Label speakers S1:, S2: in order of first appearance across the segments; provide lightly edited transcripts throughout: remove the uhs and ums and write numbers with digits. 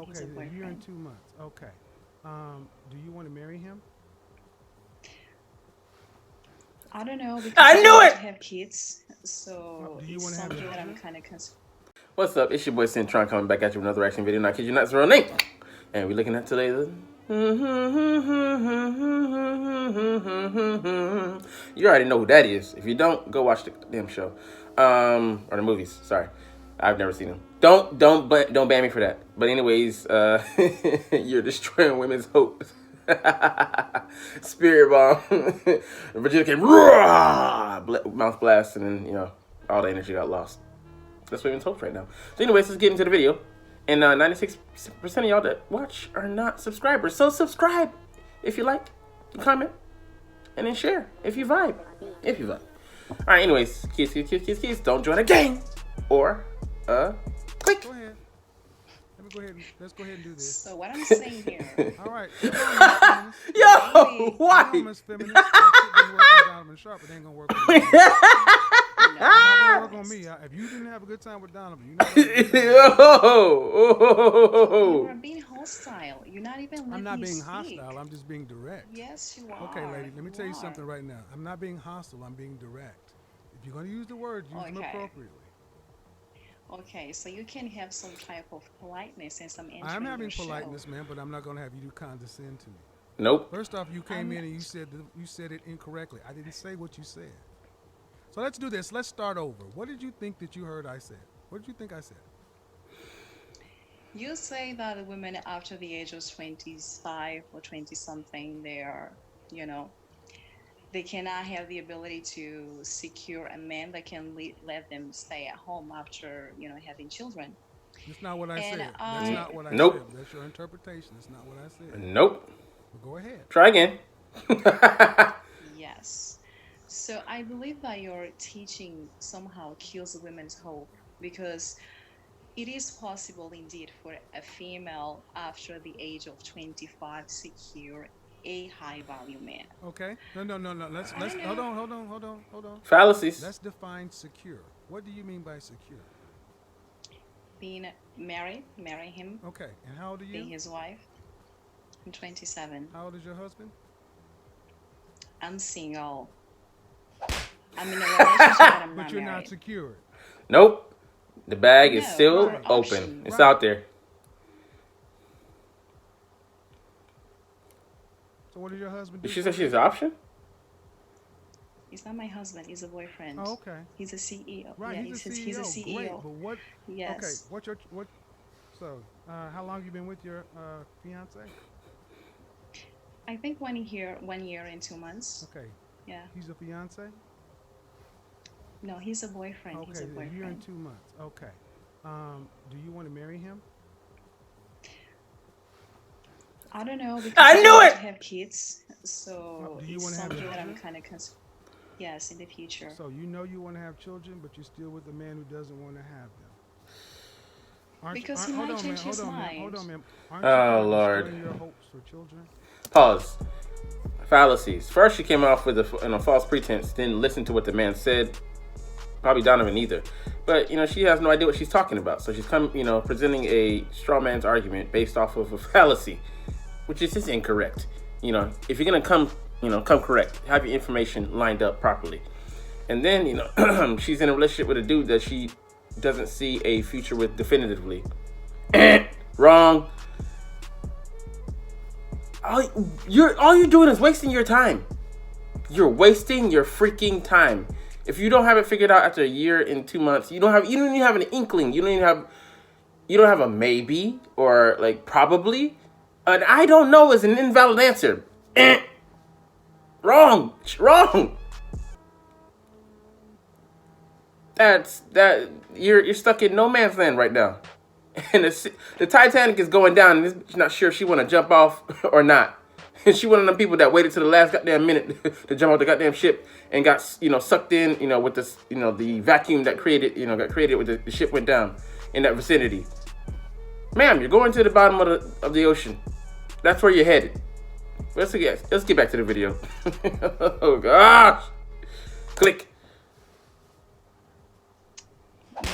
S1: He's
S2: Okay,
S1: a
S2: a year and
S1: boyfriend.
S2: 2 months. Okay. Do you want to marry him?
S1: I don't know because
S3: I
S1: I don't
S3: knew
S1: want
S3: it!
S1: to have kids, so
S2: Do you
S1: it's
S2: want to have
S1: something that I'm
S2: children?
S1: kind of concerned.
S3: What's up? It's your boy Cintron coming back at you with another reaction video. Not kid you not, it's real name. And we're looking at today's. You already know who that is. If you don't, go watch the damn show, or the movies. Sorry, I've never seen them. Don't ban me for that. But anyways, you're destroying women's hopes. Spirit bomb. Virginia came mouth blast, and then all the energy got lost. That's women's hopes right now. So anyways, let's get into the video. And 96% of y'all that watch are not subscribers. So subscribe if you like, comment, and then share if you vibe. If you vibe. Alright, anyways, kids, don't join a gang. Or click.
S2: Go ahead. Let me go ahead. Let's go ahead and do this.
S1: So what I'm saying here,
S2: All right. Come on, Miss Feminist.
S3: Yo,
S1: maybe-
S2: Come
S3: why?
S2: on, Miss Feminist. That shit didn't work on Donovan Sharp. It ain't gonna work on me. It's not gonna work on me. If you didn't have a good time with Donovan, you're not gonna have a good
S1: you
S3: Yo.
S1: are being hostile. You're not even letting
S2: I'm not
S1: me
S2: being
S1: speak.
S2: hostile. I'm just being direct.
S1: Yes, you are.
S2: Okay, lady. Let me tell you
S1: are.
S2: something right now. I'm not being hostile. I'm being direct. If you're gonna use the words, use them
S1: Okay.
S2: appropriately.
S1: Okay, so you can have some type of politeness and some entry
S2: I'm
S1: in
S2: having
S1: your show.
S2: politeness, man, but I'm not gonna have you condescend to me.
S3: Nope.
S2: First off, you came
S1: I'm
S2: in and you said it incorrectly. I didn't say what you said. So let's do this. Let's start over. What did you think that you heard I said? What did you think I said?
S1: You say that the women after the age of 25 or 20 something, they are, they cannot have the ability to secure a man that can let them stay at home after, having children.
S2: That's not what I
S1: And
S2: said. That's
S1: I,
S2: not what I
S3: Nope.
S2: said. That's your interpretation. That's not what I said.
S3: Nope.
S2: But go ahead.
S3: Try again.
S1: yes. So I believe that your teaching somehow kills women's hope because it is possible indeed for a female after the age of 25 secure a high value man.
S2: Okay. No. Let's
S1: I
S2: hold
S1: know.
S2: on.
S3: Fallacies.
S2: Let's define secure. What do you mean by secure?
S1: Being married, marry him,
S2: Okay. And how old are
S1: being
S2: you?
S1: his wife. I'm 27.
S2: How old is your husband?
S1: I'm single. I'm in a relationship, but I'm
S2: But
S1: not
S2: you're
S1: married.
S2: not secured.
S3: Nope. The bag is
S1: No,
S3: still
S1: right.
S3: open.
S1: Option.
S3: It's
S2: Right.
S3: out there.
S2: So what does your husband do?
S3: She said she's an option?
S1: He's not my husband. He's a boyfriend.
S2: Oh, okay.
S1: He's a CEO.
S2: Right,
S1: Yeah,
S2: he's a
S1: he's a
S2: CEO. Great,
S1: CEO.
S2: but what?
S1: Yes.
S2: Okay, what? So, how long you been with your fiance?
S1: I think 1 year and 2 months.
S2: Okay,
S1: Yeah.
S2: he's a fiance.
S1: No, he's a boyfriend.
S2: Okay,
S1: He's a
S2: a year
S1: boyfriend.
S2: and 2 months. Okay. Do you want to marry him?
S1: I don't know because
S3: I
S1: don't
S3: knew
S1: want
S3: it!
S1: to have kids, so
S2: Do you
S1: it's
S2: wanna have
S1: something that I'm
S2: children?
S1: kind of concerned. Yes, in the future.
S2: So you know you want to have children, but you're still with a man who doesn't want to have them.
S1: Because he
S2: hold
S1: might
S2: on,
S1: change
S2: man.
S1: his
S2: Hold on,
S1: mind.
S2: man. Aren't
S3: Oh,
S2: you
S3: Lord.
S2: destroying your hopes for children?
S3: Pause. Fallacies. First, she came off with a false pretense, didn't listen to what the man said. Probably Donovan either. But, she has no idea what she's talking about. So she's presenting a straw man's argument based off of a fallacy, which is just incorrect. If you're going to come correct, have your information lined up properly. And then, she's in a relationship with a dude that she doesn't see a future with definitively. Wrong. All you're doing is wasting your time. You're wasting your freaking time. If you don't have it figured out after a year and 2 months, you don't even have an inkling. You don't have a maybe or like probably. An I don't know is an invalid answer. Wrong. You're stuck in no man's land right now. And the Titanic is going down, and she's not sure if she want to jump off or not. And she one of them people that waited to the last goddamn minute to jump off the goddamn ship and got sucked in with this the vacuum that got created when the ship went down in that vicinity. Ma'am, you're going to the bottom of the ocean. That's where you're headed. Let's get back to the video. Oh gosh, click.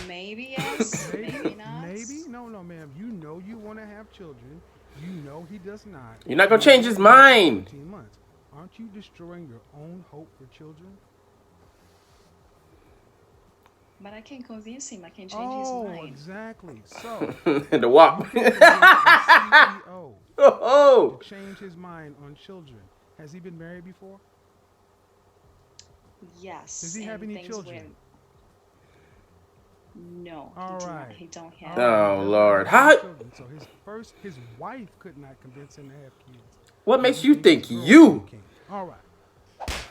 S1: Maybe yes, maybe not.
S2: Maybe No, ma'am. You know you want to have children. You know he does not.
S3: You're not gonna change his mind.
S2: 18 months. Aren't you destroying your own hope for children?
S1: But I can convince him. I can change his mind.
S2: Exactly. So
S3: The WAP.
S2: you can convince a CEO
S3: Oh.
S2: to change his mind on children. Has he been married before?
S1: Yes.
S2: Does he have
S1: and
S2: any
S1: things
S2: children?
S1: No,
S2: All
S1: he do
S2: right.
S1: not. He don't
S2: All
S1: have.
S3: Oh,
S2: doesn't
S3: Lord.
S2: have any
S3: How?
S2: children. So his wife could not convince him to have kids.
S3: What
S2: And
S3: makes
S2: he
S3: you
S2: thinks
S3: think
S2: his
S3: you?
S2: girlfriend can. All right.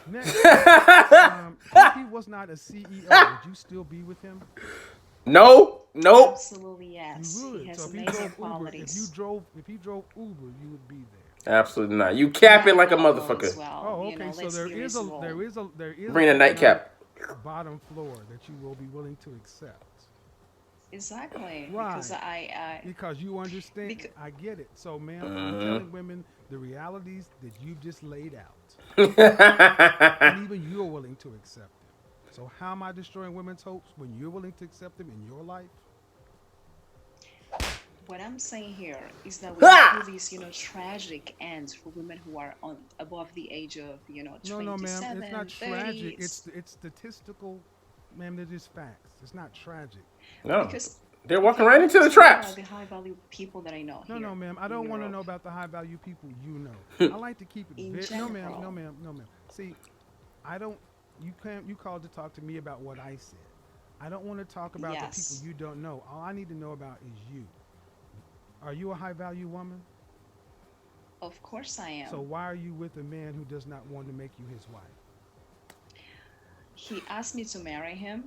S2: Next, if he was not a CEO, would you still be with him?
S3: No. Nope.
S1: Absolutely yes.
S2: You
S1: He
S2: would.
S1: has
S2: So if he
S1: amazing
S2: drove Uber,
S1: qualities.
S2: if he drove Uber, you would be there.
S3: Absolutely not. You capping like a
S1: Well, as
S3: motherfucker.
S1: well.
S2: Oh,
S1: You
S2: okay.
S1: know,
S2: So
S1: let's
S2: there
S1: be
S2: is a
S1: reasonable.
S3: Bring a
S2: economic
S3: nightcap.
S2: bottom floor that you will be willing to accept.
S1: Exactly.
S2: Right.
S1: I
S2: Because you understand.
S1: Because,
S2: I get it. So, ma'am, I'm
S3: Mhm.
S2: telling women the realities that you've just laid out. And even you're willing to accept them. So how am I destroying women's hopes when you're willing to accept them in your life?
S1: what I'm saying here is that we do this, tragic ends for women who are above the age of,
S2: No, ma'am.
S1: 27,
S2: It's not
S1: 30.
S2: tragic. It's statistical, ma'am. They're just facts. It's not tragic.
S3: No.
S1: Because
S3: They're walking
S1: okay,
S3: right
S1: let
S3: into
S1: me
S3: the
S1: tell you about
S3: traps.
S1: the high value people that I know
S2: No,
S1: here
S2: ma'am. I
S1: in
S2: don't want to
S1: Europe.
S2: know about the high value people you know. I like to keep it
S1: In
S2: no, ma'am.
S1: general.
S2: No, ma'am. No, ma'am. See, I don't. You called to talk to me about what I said. I don't want to talk about the people
S1: Yes.
S2: you don't know. All I need to know about is you. Are you a high value woman?
S1: Of course I
S2: So
S1: am.
S2: why are you with a man who does not want to make you his wife?
S1: He asked me to marry him,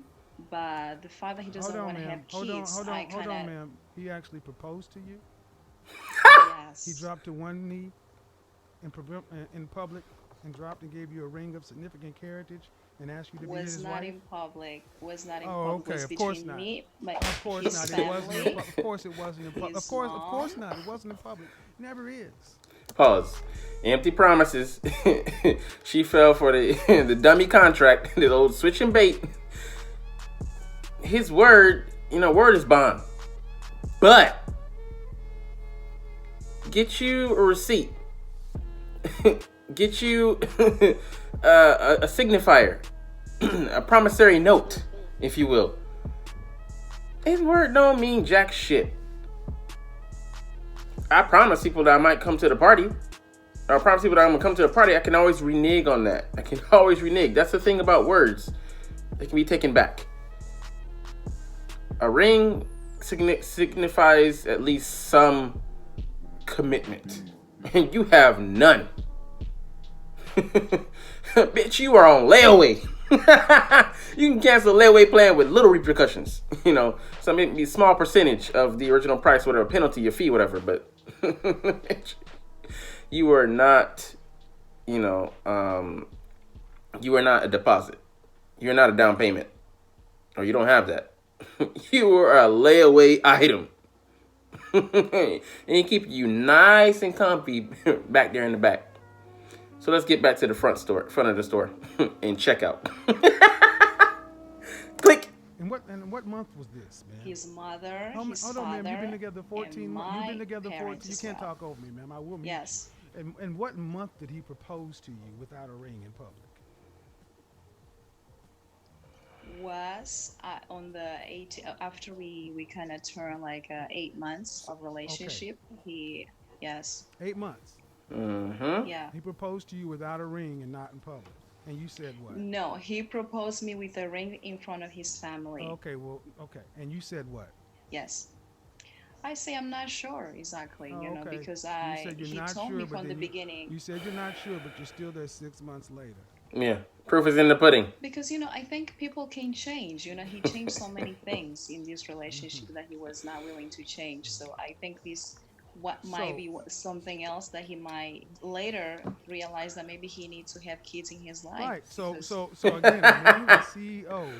S1: but the fact that he
S2: Hold
S1: doesn't
S2: on,
S1: want to
S2: ma'am.
S1: have kids, I
S2: Hold
S1: kind
S2: on,
S1: of,
S2: ma'am. He actually proposed to you. He
S1: yes,
S2: dropped to one knee in public and dropped and gave you a ring of significant heritage and asked you to be
S1: was
S2: his
S1: not
S2: wife.
S1: in public, was not in
S2: Oh,
S1: public,
S2: okay.
S1: was
S2: Of course
S1: between
S2: not.
S1: me,
S2: Of course
S1: his
S2: not. It wasn't.
S1: family,
S2: Of course it wasn't in public.
S1: his
S2: Of course
S1: mom.
S2: not. It wasn't in public. Never is.
S3: Pause. Empty promises. She fell for the the dummy contract, the old switch and bait. His word, word is bond. But get you a receipt. Get you a signifier, a promissory note, if you will. His word don't mean jack shit. I promise people that I might come to the party. I promise people that I'm gonna come to the party. I can always renege on that. I can always renege. That's the thing about words. They can be taken back. A ring signifies at least some commitment. And you have none. Bitch, you are on layaway. You can cancel a layaway plan with little repercussions. So maybe a small percentage of the original price, whatever, penalty, your fee, whatever. But you are not, you are not a deposit. You're not a down payment. Or you don't have that. You are a layaway item. And it keep you nice and comfy back there in the back. So let's get back to the front of the store, and check out. Click.
S2: And what month was this, man?
S1: His mother, his
S2: Hold on, ma'am. You've been
S1: father,
S2: together 14
S1: and
S2: months. You've been
S1: my
S2: together 14.
S1: parents
S2: You
S1: as
S2: can't
S1: well.
S2: talk over me, ma'am. I will mute
S1: Yes,
S2: you. And what month did he propose to you without a ring in public?
S1: was on the after we kind of turned like 8 months of relationship. Yes,
S2: 8 months.
S3: Mm-hmm.
S1: yeah.
S2: He proposed to you without a ring and not in public. And you said what?
S1: No, he proposed me with a ring in front of his family.
S2: Okay. And you said what?
S1: Yes. I say I'm not sure exactly,
S2: Okay.
S1: because
S2: You said you're
S1: he
S2: not
S1: told
S2: sure,
S1: me
S2: but
S1: from the
S2: then
S1: beginning.
S2: you said you're not sure, but you're still there 6 months later.
S3: Yeah. Proof is in the pudding.
S1: Because I think people can change. He changed so many things in this relationship that he was not willing to change. So I think what might be something else that he might later realize that maybe he needs to have kids in his life.
S2: Right. So
S1: because
S2: again, a man, the CEO,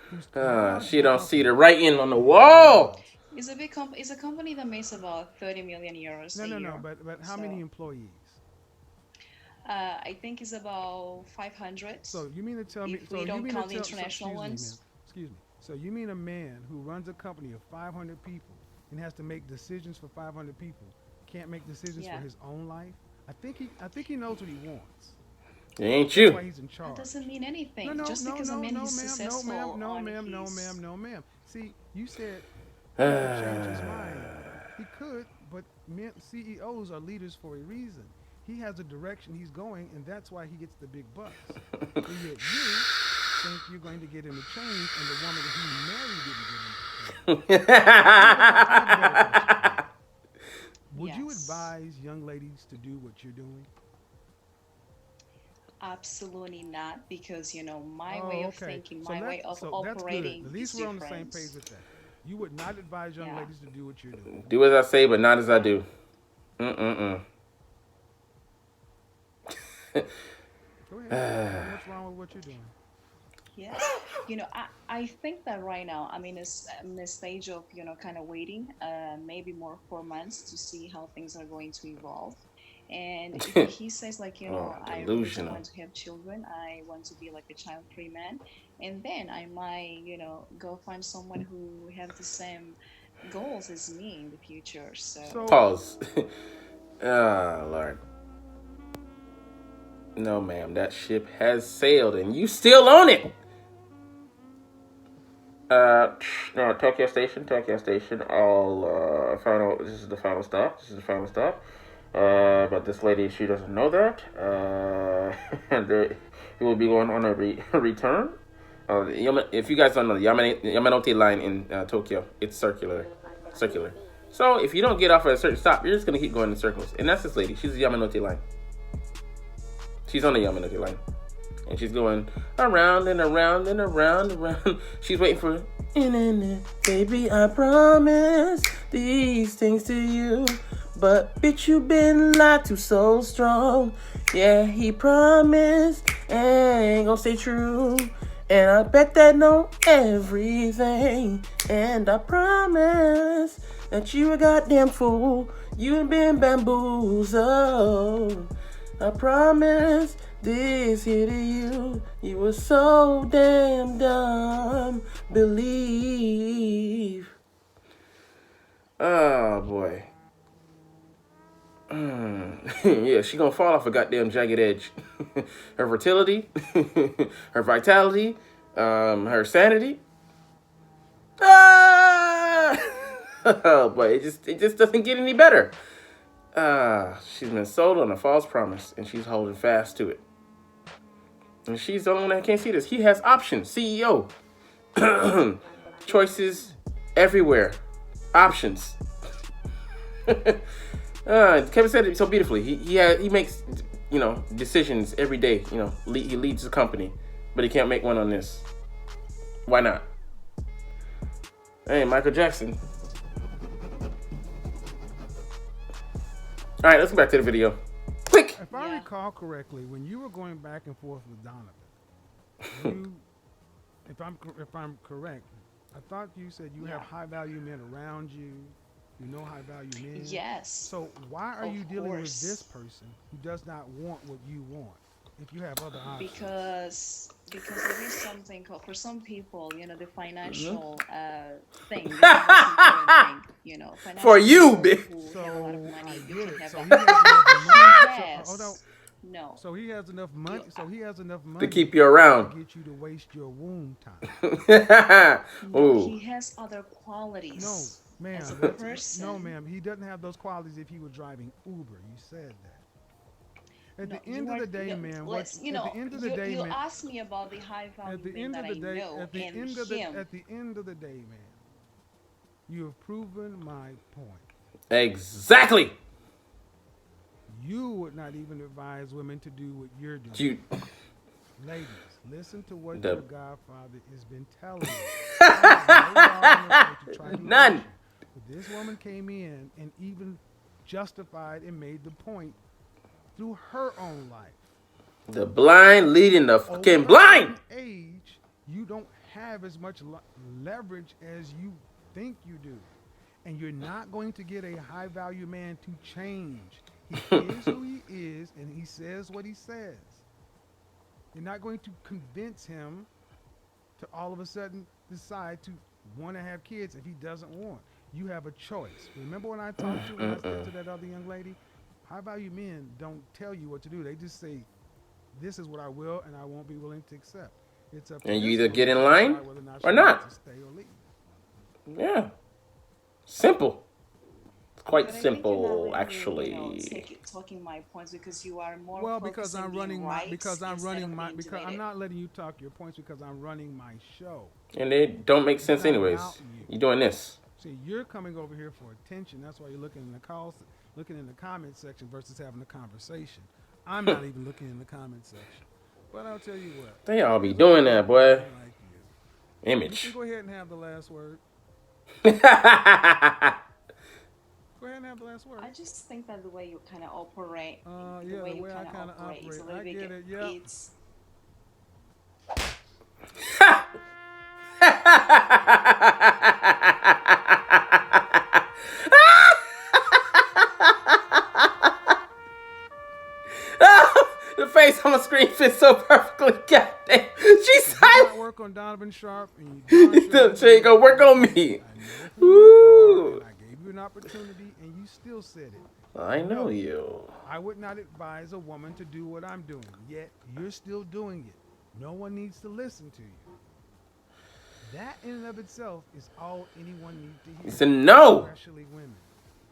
S2: who's
S3: She don't see the writing on the wall.
S1: it's a big it's a company that makes about 30 million euros a year.
S2: No. But how many employees?
S1: I think it's about 500.
S2: So you mean to tell me?
S1: If
S2: So
S1: we
S2: you
S1: don't
S2: mean
S1: count
S2: to
S1: the
S2: tell?
S1: international
S2: Excuse me,
S1: ones.
S2: ma'am. Excuse me. So you mean a man who runs a company of 500 people and has to make decisions for 500 people, can't make decisions for
S1: Yeah.
S2: his own life. I think he knows what he wants.
S3: It ain't
S2: That's why
S3: you.
S2: he's in
S1: That
S2: charge.
S1: doesn't mean
S2: No,
S1: anything.
S2: no,
S1: Just
S2: no,
S1: because a
S2: no,
S1: man
S2: no,
S1: is
S2: ma'am, no, ma'am,
S1: successful
S2: no,
S1: on
S2: ma'am, no,
S1: his
S2: ma'am, no, ma'am. See, you said he could change his mind. He could, but men, CEOs are leaders for a reason. He has a direction he's going, and that's why he gets the big bucks. And yet you think you're going to get him to change, and the woman that he married didn't get him to change. I have a better question for you. Would you
S1: yes.
S2: advise young ladies to do what you're doing?
S1: Absolutely not, because my way
S2: Oh,
S1: of
S2: okay.
S1: thinking,
S2: So
S1: my way of
S2: that's good.
S1: operating
S2: At
S1: is
S2: least we're on the same
S1: different.
S2: page with that. You would not advise young
S1: Yeah,
S2: ladies to do what you're doing.
S3: Do as I say, but not as I
S1: yeah,
S3: do. Mm-mm-mm.
S2: Go ahead. What's wrong with what you're doing?
S1: yes. I think that right now I'm in a stage of kind of waiting, maybe more 4 months to see how things are going to evolve. And if he says like,
S3: Oh,
S1: I really don't
S3: delusional.
S1: want to have children, I want to be like a child-free man, and then I might, go find someone who have the same goals as me in the future. So
S2: So,
S3: Pause. Ah, Lord. No, ma'am. That ship has sailed, and you still own it. Uh, no, Tokyo Station, Tokyo Station. All final. This is the final stop. This is the final stop. But this lady, she doesn't know that. And it will be going on a return. If you guys don't know, the Yamanote line in Tokyo, it's circular. So if you don't get off at a certain stop, you're just gonna keep going in circles. And that's this lady. She's the Yamanote line. She's on the Yamanote line. And she's going around and around and around and around. She's waiting for, baby, I promise these things to you. But bitch, you been lied to so strong. Yeah, he promised and ain't gonna stay true. And I bet that know everything. And I promise that you a goddamn fool. You ain't been bamboozled. I promise this here to you. You were so damn dumb. Believe. Oh boy. Yeah, she gonna fall off a goddamn jagged edge. Her fertility, her vitality, her sanity. Ah! Oh boy, it just doesn't get any better. She's been sold on a false promise, and she's holding fast to it. And she's the only one that can't see this. He has options. CEO. Choices everywhere. Options. Kevin said it so beautifully. He makes decisions every day. He leads the company, but he can't make one on this. Why not? Hey, Michael Jackson. All right, let's go back to the video. Quick.
S2: if I
S1: yeah,
S2: recall correctly, when you were going back and forth with Donovan, you, if I'm correct, I thought you said you have
S1: yeah,
S2: high value men around you. You know high value men.
S1: yes,
S2: So why are
S1: of
S2: you dealing with this
S1: course.
S2: person who does not want what you want? If you have other options.
S1: Because there is something called, for some people, the
S3: Mm-hmm.
S1: financial thing is the most important thing.
S3: For
S1: Financial
S3: you,
S1: people
S3: bitch.
S1: who have a lot of
S2: So I
S1: money, you
S2: get
S1: can
S2: it.
S1: have
S2: So
S1: that.
S2: he has enough
S1: He
S2: money. So hold on.
S1: has no.
S2: So he has enough money.
S1: You
S2: So he has enough
S3: To
S2: money
S3: keep you
S2: to
S3: around.
S2: get you to waste your womb time.
S1: No,
S3: Ooh.
S1: he has other
S2: No,
S1: qualities as
S2: ma'am.
S1: a
S2: That's no,
S1: person.
S2: ma'am. He doesn't have those qualities if he were driving Uber. You said that. At
S1: No,
S2: the end
S1: you
S2: of
S1: are
S2: the day, ma'am. What?
S1: let's
S2: At the end of the day,
S1: you
S2: ma'am.
S1: asked me about the high
S2: At
S1: value
S2: the
S1: men
S2: end
S1: that
S2: of the
S1: I
S2: day.
S1: know, and him.
S2: At the end of the day, ma'am. You have proven my point.
S3: Exactly.
S2: You would not even advise women to do what you're doing.
S3: You.
S2: Ladies, listen to what
S3: The
S2: your godfather has been telling you. I have no dog in the fight to try to impress
S3: none.
S2: you. But this woman came in and even justified and made the point through her own life.
S3: The blind leading the
S2: Over
S3: fucking
S2: a
S3: blind.
S2: certain age, you don't have as much leverage as you think you do. And you're not going to get a high value man to change. He is who he is, and he says what he says. You're not going to convince him to all of a sudden decide to want to have kids if he doesn't want. You have a choice. Remember when I talked to when I said to that other young lady, high value men don't tell you what to do. They just say, "This is what I will and I won't be willing to accept." It's up to
S3: And you
S2: this
S3: either
S2: woman
S3: get
S2: to
S3: in line
S2: decide whether or not
S3: or
S2: she wants
S3: not.
S2: to stay or leave.
S3: Yeah. Simple. It's quite
S1: But I think you're not
S3: simple,
S1: really,
S3: actually.
S1: talking my points because you are more
S2: Well, because
S1: focused on
S2: I'm
S1: being
S2: running
S1: right
S2: because I'm
S1: instead
S2: running
S1: of
S2: my
S1: being
S2: because I'm
S1: debated.
S2: not letting you talk your points because I'm running my show.
S3: And they don't make
S2: It's
S3: sense
S2: not
S3: anyways.
S2: about you.
S3: You're doing this.
S2: See, you're coming over here for attention. That's why you're looking in the calls, looking in the comment section versus having a conversation. I'm not even looking in the comment section. But I'll tell you what.
S3: They all be
S2: Here's
S3: doing
S2: what
S3: that, boy.
S2: like you. You
S3: Image.
S2: can go ahead and have the last word. Go ahead and have the last word.
S1: I just think that the way you kind of operate, the
S2: Yeah,
S1: way
S2: the
S1: you
S2: way I
S1: kind of
S2: kind of
S1: operate, is a
S2: operate.
S1: little
S2: I
S1: bit.
S2: get it. Yeah.
S1: It's
S3: The face on the screen fits so perfectly. Goddamn. She's
S2: If you
S3: silent.
S2: not work on Donovan Sharp and you darn
S3: She ain't gonna work on me.
S2: I know who you are,
S3: Ooh.
S2: and I gave you an opportunity, and you still said it.
S3: I know
S2: No.
S3: you.
S2: I would not advise a woman to do what I'm doing, yet you're still doing it. No one needs to listen to you. That in and of itself is all anyone needs to hear.
S3: It's a no.
S2: Especially women.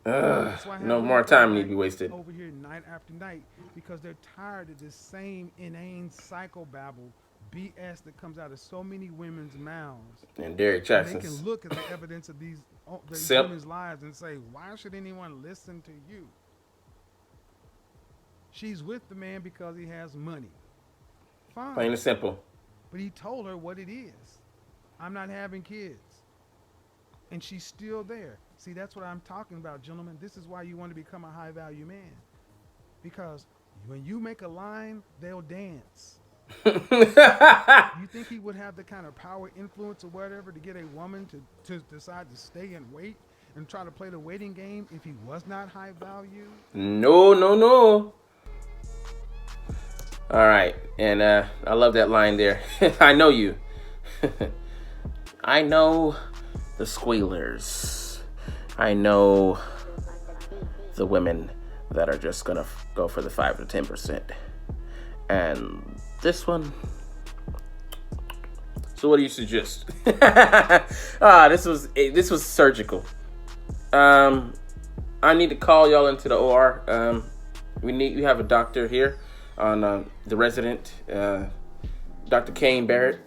S3: Ugh,
S2: That's why I have
S3: no
S2: women
S3: more
S2: come
S3: time need to
S2: back
S3: be wasted.
S2: over here night after night because they're tired of this same inane psychobabble BS that comes out of so many women's mouths.
S3: And Derek
S2: And they
S3: Jackson's.
S2: can look at the evidence of these
S3: Simp.
S2: women's lives and say, why should anyone listen to you? She's with the man because he has money. Fine.
S3: Plain and simple.
S2: But he told her what it is. I'm not having kids. And she's still there. See, that's what I'm talking about, gentlemen. This is why you want to become a high value man. Because when you make a line, they'll dance. You think he would have the kind of power, influence, or whatever to get a woman to decide to stay and wait and try to play the waiting game if he was not high value?
S3: No, no, no. All right. And I love that line there. I know you. I know the squealers. I know the women that are just going to go for the 5 to 10%. And this one. So what do you suggest? This was surgical. I need to call y'all into the OR. We have a doctor here on the resident, Dr. Kane Barrett,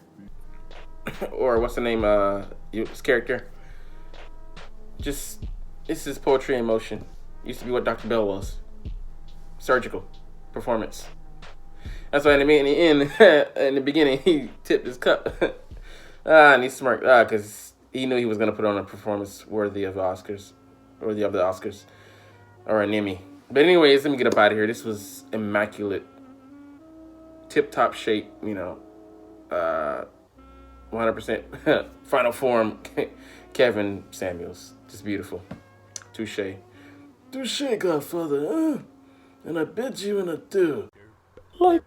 S3: or what's the name? His character. Just this is poetry in motion. Used to be what Dr. Bell was. Surgical performance. That's why in the beginning he tipped his cup, and he smirked because he knew he was gonna put on a performance worthy of the Oscars, or an Emmy. But anyways, let me get up out of here. This was immaculate, tip-top shape. 100% final form. Kevin Samuels, just beautiful. Touche, Godfather. And I bid you and adieu. Like,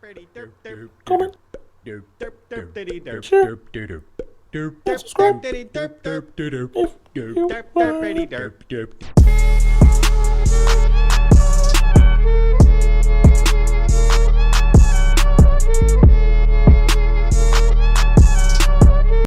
S3: comment, share, subscribe if you like.